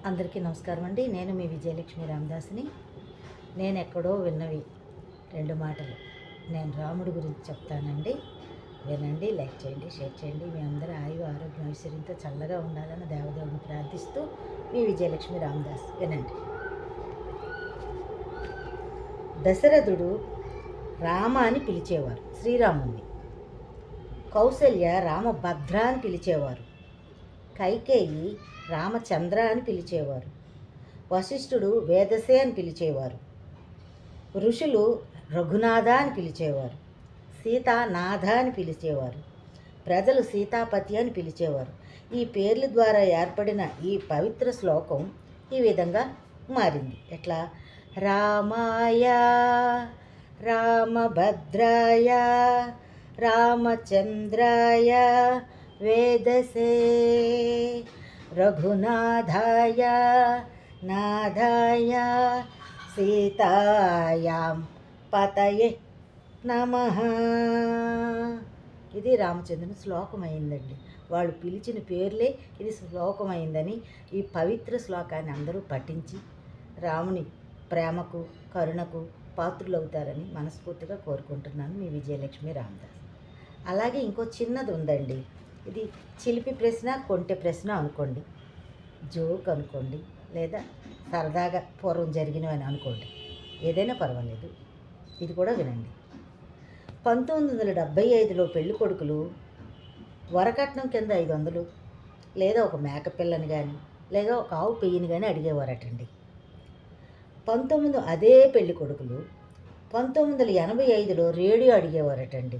అందరికీ నమస్కారం అండి. నేను మీ విజయలక్ష్మి రామదాస్ని. నేను ఎక్కడో విన్నవి 2 మాటలు నేను రాముడి గురించి చెప్తానండి. వినండి, లైక్ చేయండి, షేర్ చేయండి. మీ అందరూ ఆయువు ఆరోగ్యం ఐశ్వర్యంతో చల్లగా ఉండాలని దేవదేవుని ప్రార్థిస్తూ మీ విజయలక్ష్మి రామదాస్. వినండి. దశరథుడు రామ అని పిలిచేవారు శ్రీరాముణ్ణి. కౌసల్య రామభద్ర అని పిలిచేవారు. కైకేయి రామచంద్ర అని పిలిచేవారు. వశిష్ఠుడు వేదసే అని పిలిచేవారు. ఋషులు రఘునాథ అని పిలిచేవారు. సీత నాథ అని పిలిచేవారు. ప్రజలు సీతాపతి అని పిలిచేవారు. ఈ పేర్ల ద్వారా ఏర్పడిన ఈ పవిత్ర శ్లోకం ఈ విధంగా మారింది. ఎట్లా? రామాయ రామభద్రాయ రామచంద్రాయ వేదసే రఘునాథాయ నాథాయ సీతాయాం పతయే నమః. ఇది రామచంద్రుని శ్లోకమైందండి. వాళ్ళు పిలిచిన పేర్లే ఇది శ్లోకమైందని ఈ పవిత్ర శ్లోకాన్ని అందరూ పఠించి రాముని ప్రేమకు కరుణకు పాత్రులవుతారని మనస్ఫూర్తిగా కోరుకుంటున్నాను. మీ విజయలక్ష్మి రామదాస్. అలాగే ఇంకో చిన్నది ఉందండి. ఇది చిలిపి ప్రశ్న, కొంటె ప్రశ్న అనుకోండి, జోక్ అనుకోండి, లేదా సరదాగా పూర్వం జరిగినవని అనుకోండి, ఏదైనా పర్వాలేదు. ఇది కూడా వినండి. 1975లో పెళ్లి కొడుకులు వరకట్నం కింద 500 లేదా ఒక మేకపిల్లని కానీ లేదా ఒక ఆవు పెయ్యిని కానీ అడిగేవారటండి. అదే పెళ్లి కొడుకులు 1985లో రేడియో అడిగేవారటండి.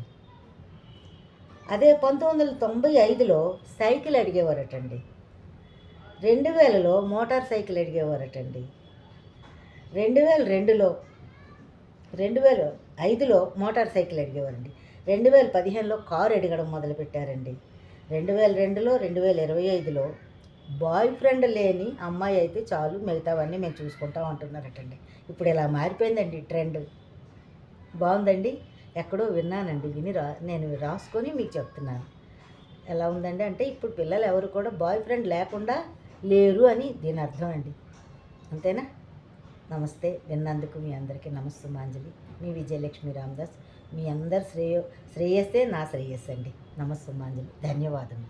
అదే 1995లో సైకిల్ అడిగేవారటండి. 2000లో మోటార్ సైకిల్ అడిగేవారటండి. 2005లో మోటార్ సైకిల్ అడిగేవారండి. 2015లో కారు అడగడం మొదలుపెట్టారండి. 2002లో 2025లో బాయ్ ఫ్రెండ్ లేని అమ్మాయి అయితే చాలు, మిగతావన్నీ మేము చూసుకుంటాం అంటున్నారటండి. ఇప్పుడు ఇలా మారిపోయిందండి ట్రెండ్. బాగుందండి. ఎక్కడో విన్నానండి, నేను రాసుకొని మీకు చెప్తున్నాను. ఎలా ఉందండి అంటే ఇప్పుడు పిల్లలు ఎవరు కూడా బాయ్ ఫ్రెండ్ లేకుండా లేరు అని దీని అర్థం అండి. అంతేనా? నమస్తే. విన్నందుకు మీ అందరికీ నమస్సుమాంజలి. మీ విజయలక్ష్మి రామదాస్. మీ అందరి శ్రేయస్సే నా శ్రేయస్సు అండి. నమస్సుమాంజలి. ధన్యవాదము.